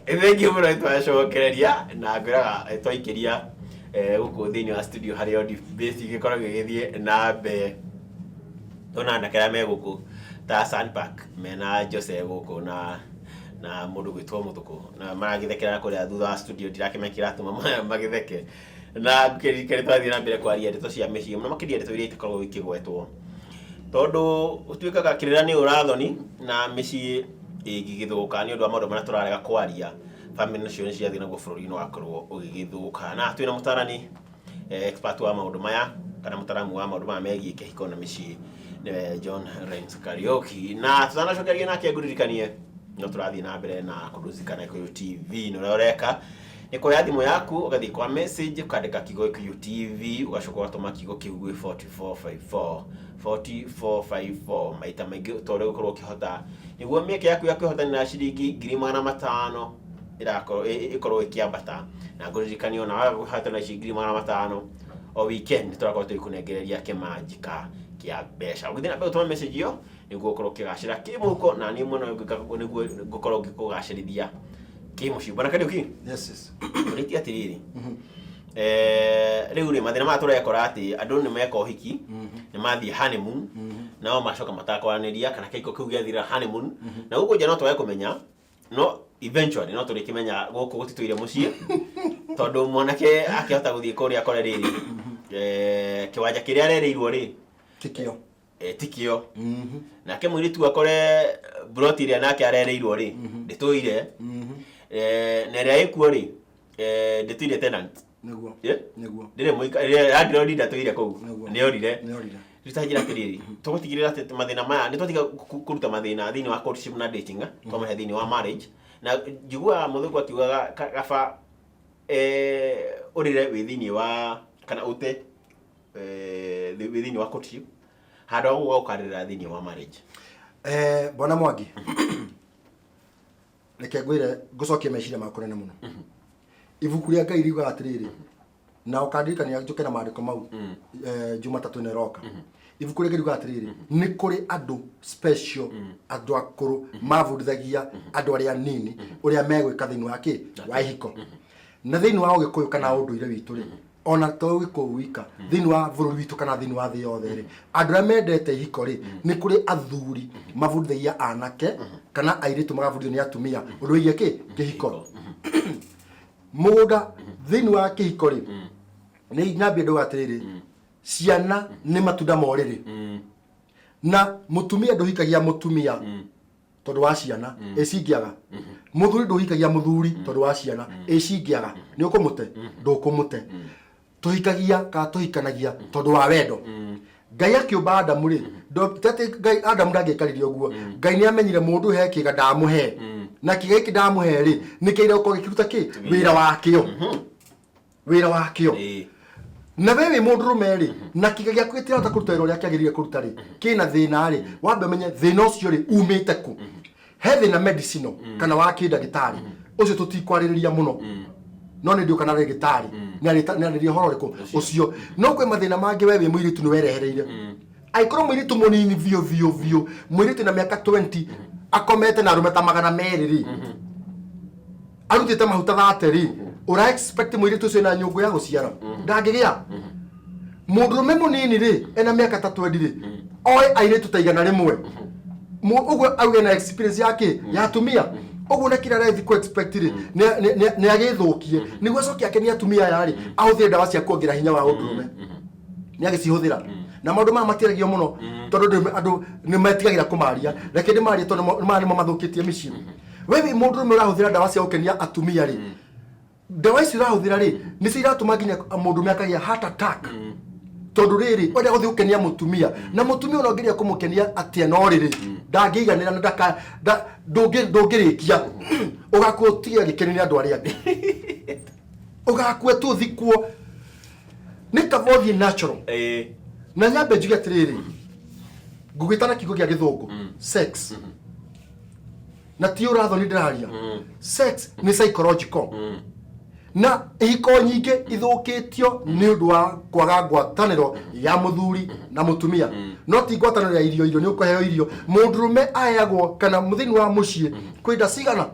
Thank you muno twacokereria na ngwiraga twaikiria guku thiini wa studio haria audio base igikoragwo igithie na mbe tona ndakera me guku ta Sunpark mena Jose guku na mundu gwitwo Muthuku na maragithekera kuria thutha wa studio ndirakimekira atuma magitheke na ngukirikire twathie na mbere kwaria ndeto cia micii muno makiria ndeto iria itikoragwo ikigwetwo tondu utuikaga kirira ni urathoni na micii igigithuka ni undu wa maundu maria turarega kwaria family nacio cia thina go bururi no akorwo ugigithuka na twina mutarani expert wa maundu maya kana mutaramu wa maundu maya megie kihiko na micii John Rains Kariuki na tutanacokeria nake nguririkanie no turathie na mbere na kuduzikana Gikuyu TV no roreka ni kwa thimũ yaku ugathie kwa message ukandika kigo Gikuyu TV ugacoka watuma kigo kiugwe 4454 maita maingi tore gukorwo kihota niguo mieke yaku ya kwihotanira ciringi 500 ikorwo ikiambata na nguririkanio na wahatana ciringi 500 o weekend turakorwo tuikunengereria kimanjika kia mbeca ugithina be utuma message yo niguo ukorwo kigacira kimuhuko na ni muno niguo ngukorwo ngikugacirithia kimuci bwana Kariuki. Yes riti atiriri riu ni mathina ma turekora ati andu ni meka uhiki ni mathie honeymoon nao macoka matakwaniria kana kiko kiu giathira honeymoon na guko jana twaye kumenya no eventually no turikimenya guku gutituire mucii tondu mwanake akihota guthie kuria kore riri kiwanja kiria arereirwo ri tikio nake mwiritu akore broti iria nake arereirwo ri ndituire na ria ikuo ri ndituire tenant niguo ndire muika radio ndi ndatuire kou ni orire tutajira kiriri tugutigirira ati mathina maya ni twatiga kuruta mathina thini wa courtship na dating kama thini wa marriage na jigua muthuku akiugaga kaba urire withini wa kana ute withini wa courtship hado wa ukarira thini wa marriage bwana Mwangi reke ngwire ngucokie meciria makwa nene muno ibuku ria Ngai riuga atiriri na ukandirikania njuke na maandiko mau Jumatatu ino roka ibuku ria Ngai riuga atiriri ni kuri andu special andu akuru mavundithagia andu aria nini uria megwika thiini wa ki wa ihiko na thiini wa Gikuyu kana unduire witu ri ona to Gikuyu wika thiini wa bururi witu kana thiini wa thi yothe ri andu aria mendete ihiko ri ni kuri athuri mavundithagia anake kana airitu magavundithio ni atumia undu wigie ki kihiko muda thiini wa kihiko ri ni nyambie ndo atiriri ciana ni matunda moriri na mutumia nduhikagia mutumia tondu wa ciana ecingiaga muthuri nduhikagia muthuri tondu wa ciana ecingiaga ni ukumute ndukumute tuhikagia ka tuhikanagia tondu wa wendo Ngai akiumba Adamu ri tete Ngai Adamu ndangikaririe uguo Ngai ni amenyire mundu he kiga ndamuhe na kiga iki ndamuhe ri ni kiira uko gikiruta ki wira wakio na wewe mundurume ri na kiga giaku gitirahota kuruta wira uria kiagirire kuruta ri kina thina ri wambe menye thina ucio ri umite ku he thina medicine kana wa kindagitari ucio tutikwariria muno no ni ndio kana regitari ni horo riku ucio no kwe mathina mangi wewe mwiritu ni werehereire aikoro mwiritu munini vio mwiritu na miaka 20 akomete na rume ta 200 ri arutite mahuta 30 ri ura expect mwiritu ucio na nyungu ya guciara ndangigia mundurume munini ri ena miaka 30 ri oi airitu taigana rimwe uguo auge na experience yake ya tumia uguo na kira rethi ku expect ri ni agithukie ni gwacokia yake ni atumia yari ahuthire ndawa cia kuongira hinya wa undurume ni agicihuthira na maundu ma matiragio muno tondu andu ni metigagira kumaria reke ndi maria tondu mari mathukitie micii wewe mundurume urahuthira ndawa cia gukenia atumia ri ndawa ici urahuthira ri ni ciratuma nginya mundurume akagia heart attack tondu riri oria guthi gukenia mutumia na mutumia urongeria kumukenia atia no riri ndangiiganira na ndaka ndungirikia ugakutia gikeni ni andu aria angi ugakua tu thikwo ni kavothi natural na nyambe njuge atiriri ngugitana kigo gia githungu sex na ti urathoni ndiraria sex ni psychological na ihiko nyingi ithukitio ni undu wa kwaga ngwataniro ya muthuri na mutumia no ti ngwataniro ya irio ni ukuheo irio mundurume ayagwo kana muthini wa mucii kwenda cigana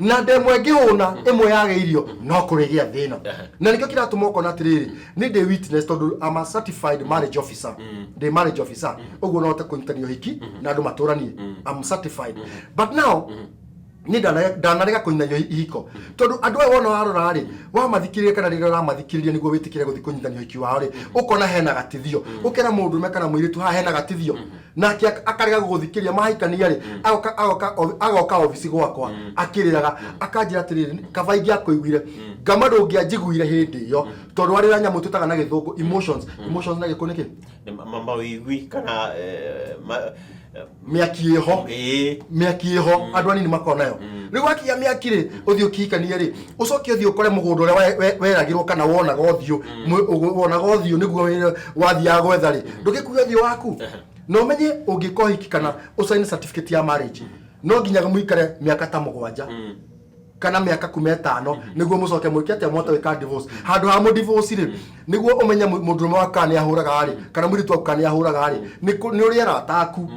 na ndemwe ngihuna imwe yage irio no kurigia thina na nikio kiratuma ukona atiriri ni ndi witness tondu I'm a certified marriage officer ndi marriage officer uguo no ta kunyitania hiki na andu maturanie I'm certified but now ni ndanarega kunyitania hiko tondu andu aya wona warora ri wa mathikiriria kana rira ra mathikiriria niguo witikire guthi kunyitania hiki wao ri ukona hena gatithio ukera mundu mekana mwiritu ha hena gatithio nake akarega guthikiria mahikania ri agoka ofisi gwakwa akiriraga akanjira atiriri kabaingi akoiguire ngamado ngianjiguire hindi yo tondu arira nyamu tutaga na githungu emotions na gikuniki mama wigwi kana miakieho andu anini makonayo riu akia miakire uthio kikania ri ucoke uthio kore mugundo ria weragirwo kana wonaga uthio niguo wathia gwetha ri ndugikuya uthio waku no menye ungikohiki kana usaini certificate ya marriage no nginyaga muikare miaka ta 7 kana miaka 15 niguo mucoke mwikete mota wika divorce handu ha mu divorce ri niguo umenya mundurume waka ni ahuraga ri kana muritu waka ni ahuraga ri ni uri arataku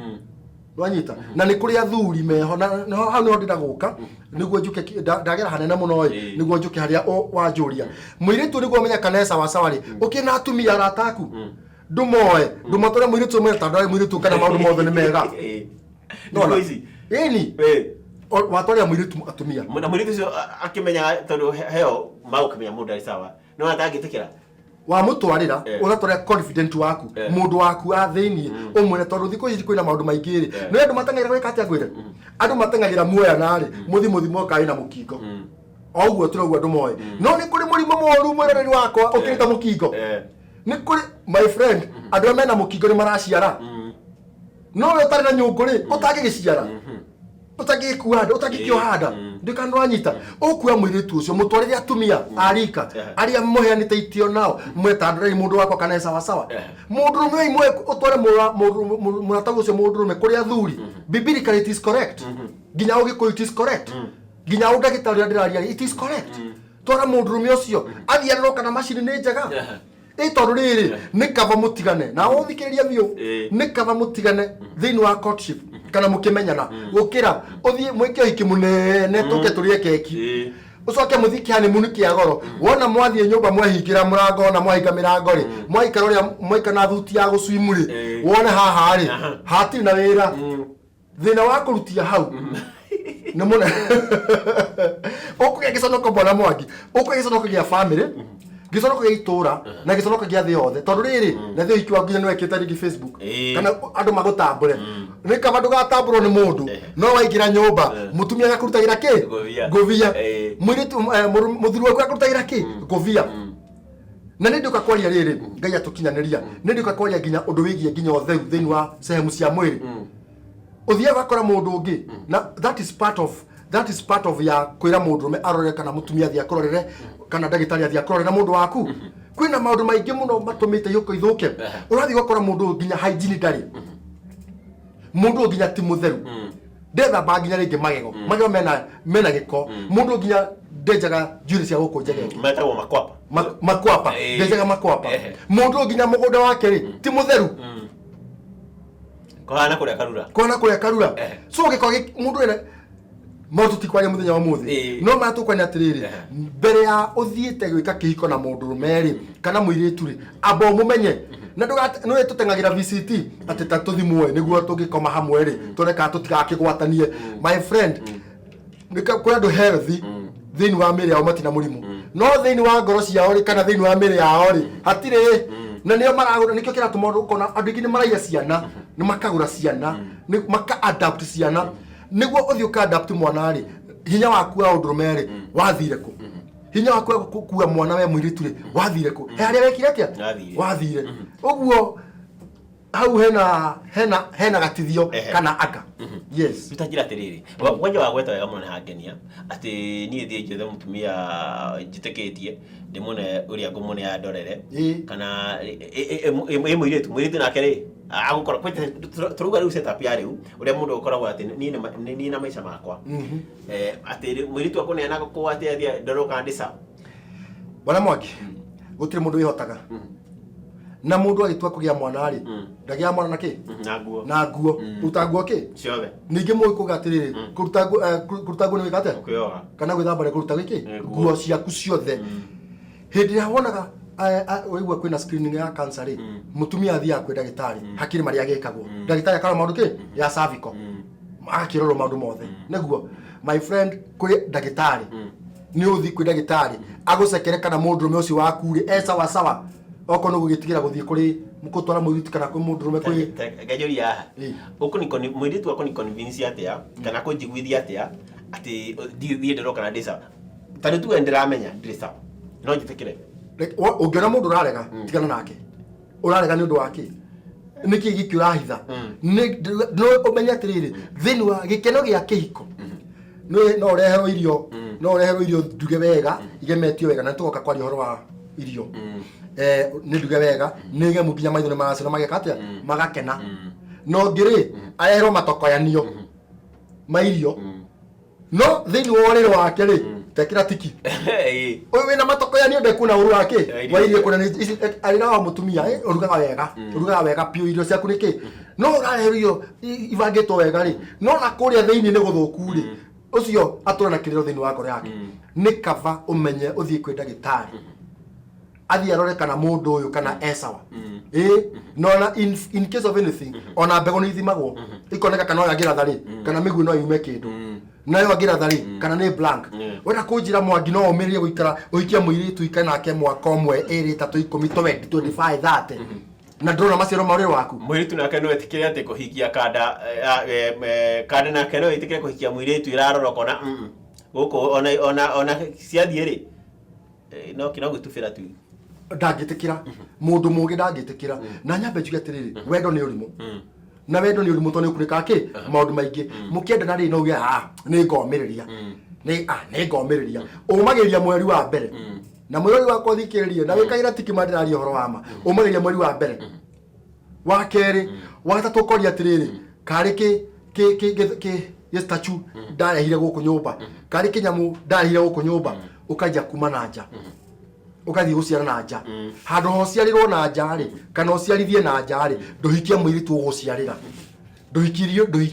wanyita na ni kuri athuri meho na hau no ndida guka niguo njuke ndagera hanene muno niguo njuke haria wanjuria mwiritu niguo umenya kana sawa sawa ri ukina atumia arataku ndumoe ndumatore mwiritu mwe tandari mwiritu kana maundu mothe ni mega no ici eni watwaria mwiritu atumia na mwiritu cio akimenya tondu heo mau kimenya mundu ari sawa no atangitikira wa mutwarira ugatwara confident waku mundu waku athini umwe tondu thiko ici kwina maundu maingĩ ri no andu matangagira gwika atia gwire andu matangagira muoya nari muthimo kai na mukingo oguo turauga andu moe no ni kuri murimo moru mwereri wakwa ukirita mukingo ni kuri my friend andu mena mukingo ni maraciara no we utari na nyungu ri utagigiciara utagikuhanda utagikiohanda ndikando anyita okuya mwiritu ucio mutwarire atumia arika aria muheanite itio nao mwetandire mundu wako kana sawa sawa mundurume imwe utware muratagu ucio mundurume kuri athuri biblically it is correct ginya ugiko it is correct ginya undagitari ndiraria it is correct twara mundurume ucio athiariro kana machine ni njega tondu riri ni kaba mutigane na uthikiriria biu ni kaba mutigane thini wa courtship kana mukimenyana gukira uthie mwike hiki munene tuke turie keki ucoke muthiki hani muniki agoro wona mwathie nyumba mwahingira murango na mwahinga mirango ri mwaikara uria mwaikana thuti ya gucuimuri wone haha ri hati na wira thina wa kurutia hau ni muna okuge giconoko bona mwangi okuge giconoko gia family giconoko gia itura na giconoko gia thi yothe tondu riri na thi ikiwa nginya no ekita ringi Facebook kana andu magutambure ni kaba ndugatamburo ni mundu no waingira nyumba mutumia gakurutagira ki govia mwiritu muthuru waku gakurutagira ki govia na ni nduka kwaria riri ngai atukinyaniria ni nduka kwaria nginya undu wigie nginya otheu thini wa sehemu cia mwiri uthia wakora mundu ungi na that is part of ya kwira mundurume arore kana mutumia thia kurorere kana ndagitari athia kurorere mundu waku kwina maundu maingi muno matumite yuko ithuke urathi gukora mundu nginya hygiene ndari mundu nginya ti mutheru ndetha ba nginya ringi magego mena giko mundu nginya ndejaga njuri cia guku njege metagwo makwapa ndejaga makwapa mundu nginya mugunda wake ri ti mutheru kwana kuria karura so giko mundu ene motu tikwaria muthenya wa muthi no matukwa ni atiriri mbere ya uthiite gwika kihiko na mundu rumeri kana muiritu ri abo mumenye na no tutengagira VCT ati tatuthimwe niguo tungikoma hamwe ri tureka tutigakigwatanie my friend nika kwa ndo healthy thini wa miri ya matina murimu no thini wa ngoro ciao ri kana thini wa miri yao ri hatire na nio maragura nikio kiratuma ukona andu ingi maraiya ciana ni makagura ciana ni maka adapt ciana niguo uthio ka adapt mwana ri hinya waku wa undurume ri wathire ku hinya waku kuwa mwana we mwiritu ri wathire ku haria wekire atia wathire uguo hau hena gatithio kana aka yes tutajira tiriri wanja wa gweta wega muno hangenia ati nie thie njethe mutumia njiteketie ndimone uria ngumone ya ndorere kana mwiritu nake ri agukora kwete turuga riu setup ya riu uria mundu ukoragwo ati ni na maisha makwa ati mwiritu akuneana ko ati athia ndoroka ndisa bwana mwaki gutire mundu wihotaga na mundu agitua kugia mwana ri ndagia mwana na ki na nguo utanguo ki ciothe ningi mwe kugatiriri kuruta nguo ni wikate kana gwithamba kuruta giki nguo ciaku ciothe hindi ya wonaga weigua kwina screening ya cancer ri mutumia athia kwi ndagitari hakiri mari agikagwo ndagitari akara maundu ki ya cervical akiroro maundu mothe neguo my friend kuri ndagitari ni uthi kwi ndagitari agucekere kana mundurume ucio waku ri sawa sawa oko no gugitigira guthie kuri mukutwara muiriti kana kwi mundurume kuri gajori yaha uko ni muiritu wako ni convince atia kana kunjiguithia atia ati thie ndero kana ndisa tani tu ndiramenya ndisa no njitikire ungiona mundu urarega tigana nake urarega ni undu wake niki giki urahitha no umenya atiriri thini wa gikeno gia kihiko no ureherwo irio nduge wega igemetio wega na tugoka kwaria horo wa irio ni nduge wega ni gemu nginya maitho ni maracina mageka atia magakena no ngiri areherwo matokoyanio mairio no thini wa uriro wake ri tekira tiki oyo wina matokoyanio ndekuna uru wake wairie kuna ni arina wa mutumia urugaga wega pio irio ciaku niki no uraherio ivangeto wega ri no na kuria thini ni guthuku ri ucio atura na kiriro thini wa ngoro yake ni kava umenye uthie kwi ndagitari athie arore kana mundu uyu kana esawa no na in case of anything ona mbego ni ithimagwo ikoneka kana oya ngirathari kana migui no yume kindu nayo ngirathari kana ni blank wena kunjira mwangi no umirie guikara uikia muiritu ikana nake mwaka umwe 2 3 10 25 30 na ndona maciaro mauri waku muiritu nake no etikire ati kuhikia kanda kanda nake no etikire kuhikia muiritu irarora kona guku ona ciathie ri no kina gutufira tu ndagitikira mundu mugi ndagitikira na nyambe njuge atiriri wendo ni urimu na wendo ni urimu toni ukurika ki maundu maingi mukienda na ri no uge ni ngomiriria ni ngomiriria umagiria mweri wa mbere na mweri wa kuthikiriria na wikaira tiki mandira ri horo wama umagiria mweri wa mbere wa keri wa gatatu koria atiriri kari ki statue ndarehire guku nyumba kari kinyamu ndarehire guku nyumba ukaja kuma na nja ukathi guciara na nja handu ho ciarirwo na nja ri kana uciarithie na nja ri nduhikia muiritu uguciarira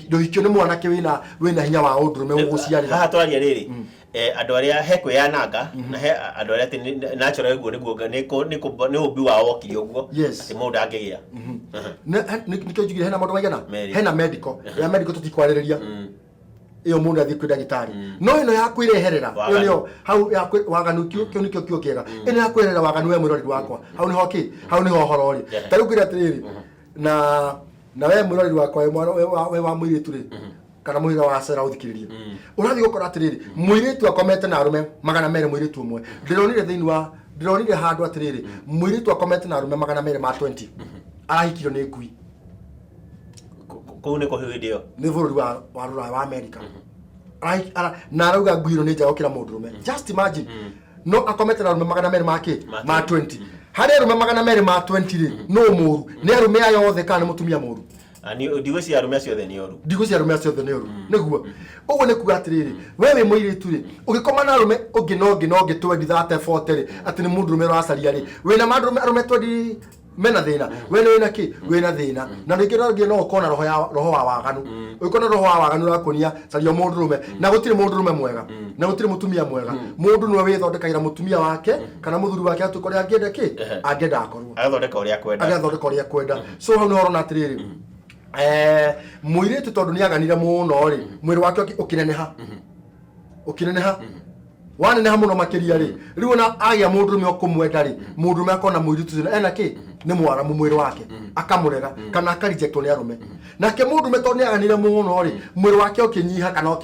nduhikio ni mwanake wina hinya wa undurume uguciarira haha twaria riri andu aria hekwe ya nanga na he andu aria ati natural guo ni ubi wao okiri uguo ati mundu angigia nikio njugire hena maundu maigana hena medical ya medical tutikwaririria iyo mundu athie kwi ndagitari no ino ya kwireherera iyo hau ya waganu kio nikio kio kiega ino ya kwireherera waganu we mwirori wakwa hau ni ho horori tariu kwira atiriri na we mwirori wakwa we wa mwiritu ri kana muhiga wa cera uthikiririe urathi gukora atiriri mwiritu akomete na arume 200 mwiritu umwe ndironire handu atiriri mwiritu akomete na arume 220 arahikiro ni ngui kune ko hidio ni bururi wa rura wa America na arauga nguiro ni njagokira mundurume just imagine no akomete na arume 220 hari arume 220 ri no muru ni arume ayo othe kana mutumia muru ani ndigo cia arume ciothe ni oru niguo uguo ni kuga atiriri wewe muiritu ri ugikoma na arume ungi no 20 30 40 ri ati ni mundurume racaria ri wina arume 20 mena thina wena ki wena thina na ndikira no ukona roho wa waganu ukona roho wa waganu rakonia cario mundurume na gutire mundurume mwega na gutire mutumia mwega mundu no withondekagira mutumia wake kana muthuri wake atukore angienda ki angienda akorwo agathondeka uria kwenda so hau no horona atiriri muiritu tondu ni aganire muno ri mwiri wake ukineneha waneneha muno makiria ri riu na agia mundurume okumwenda ri mundurume akona muiritu ena ki ni mwaramu mwiri wake akamurega kana akarijectwo ni arume nake mundurume tondu ni aganire muno ri mwiri wake ukinyiha kana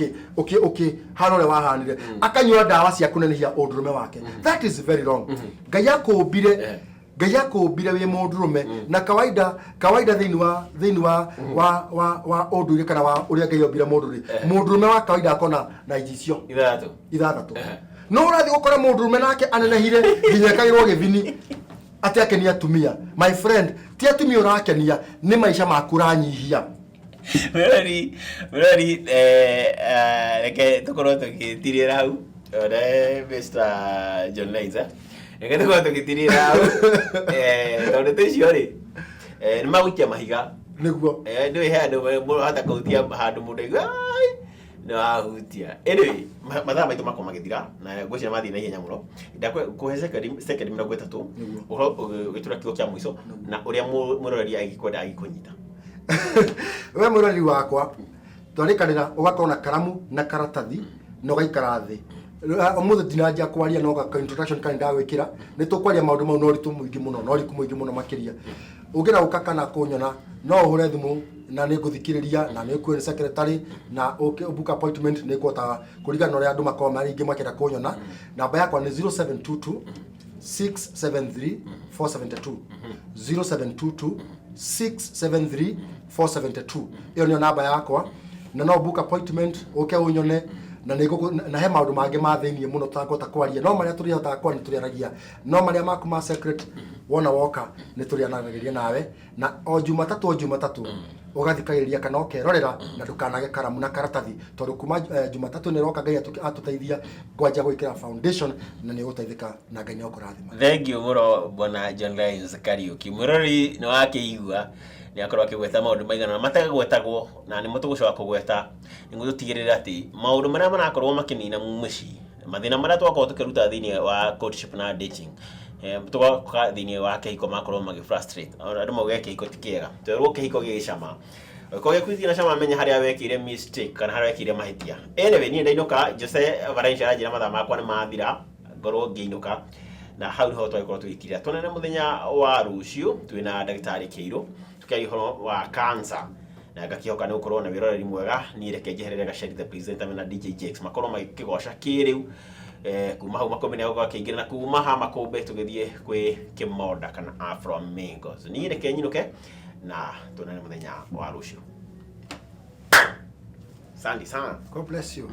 harore wahanire akanyua ndawa cia kunenehia undurume wake that is very wrong Ngai yakumbire wi mundurume na kawaida thini wa unduire kana wa uria Ngai yombire mundurume wa kawaida akona na ijicio ithathatu no urathi gukora mundurume nake anenehire nginya kairwo githini ati akenia atumia my friend ti atumia urakenia ni maisha maku ranyihia Merari reke tukorwo tugitirira hau Mr. John Laizer Reke tukorwo tũgĩtirĩra hau tondũ tũicio rĩ nĩ magũikia mahiga nĩguo ndũĩ he andũ mũrahota kũhutia handũ mũndũ aigua nĩ wahutia. Anyway, mathaa maitũ makorwo magĩthira na ngwĩciria mathiĩ na ihenya mũno. Ndakũhe second 30 ũhoro ũgĩtura kiugo kĩa mũico na ũrĩa mũroreri agĩkwenda agĩkũnyita. We mũroreri wakwa twarĩkanĩra ũgakorwo na karamu na karatathi na ũgaikara thĩ. Ũmũthĩ ndinanjia kwaria no gaka introduction kind ndagwĩkĩra nĩ tũkwaria maũndũ mau no ũritũ mũingĩ mũno no ũriku mũingĩ mũno makĩria. Ũngĩra ũka kana kũnyona no ũhũre thimũ na nĩ ngũthikĩrĩria na nĩ kuo nĩ secretary na book appointment nĩ kũhota kũringana na ũrĩa andũ makorwo marĩ ingĩ makĩenda kũnyona. Namba yakwa nĩ 0722 673 472 0722 673 472. Iyo nĩyo namba yakwa na no book appointment ũke ũnyone na na he maũndũ mangĩ ma thĩiniĩ mũno tũtakũhota kwaria no marĩa tũrĩhotaga kwaria tũrĩaragia no marĩa maku ma secret wona woka nĩ tũrĩanagĩria nawe na o Jumatatũ ũgathikagĩrĩria kana ũkerorera na ndũkanage karamu na karatathi tondũ kuma Jumatatũ nĩ roka Ngai atũteithia kwanja gwĩkĩra foundation na nĩ ũgũteithĩka na Ngai nĩ ũkũrathima. Thank you mũno bwana John Lyons Kariuki. Mũrori nĩ wakĩigua nĩ akorwo akĩgweta maũndũ maigana na matagwetagwo na nĩ mũtũgũcoka kũgweta nĩguo tũtigĩrĩre atĩ maũndũ marĩa marakorwo makĩnina mũciĩ mathĩna marĩa twakorwo tũkĩruta thĩinĩ wa courtship na dating tũgoka thĩinĩ wa kĩhiko makorwo magĩ-frustrate andũ mauge kĩhiko ti kĩega twerwo kĩhiko gĩgĩcama ũkorwo gĩkuithia na cama menya harĩa wekĩire mistake kana harĩa wekĩire mahĩtia. Anyway niĩ ndainũka Jose Valencia aranjĩra mathaa makwa nĩ mathira ngorwo ngĩinũka na hau nĩho twagĩkorwo tũgĩkirĩra tuonane mũthenya wa rũciũ twĩna ndagĩtarĩ Kĩirũ tukiaria ũhoro wa cancer na ngakĩhoka nĩ gũkorwo na wĩroreri mwega. Niĩ reke njeherere Gaceri the presenter na DJ Jex makorwo magĩkĩgoca kĩrĩu kuma hau makũmbĩ nĩ agũkorwo akĩingĩra na kuma ha makũmbĩ tũgĩthiĩ kwĩ Kĩmonda kana Afro Mingos. Niĩ reke nyinũke na tuonane mũthenya wa rũciũ. Sandy sana. God bless you.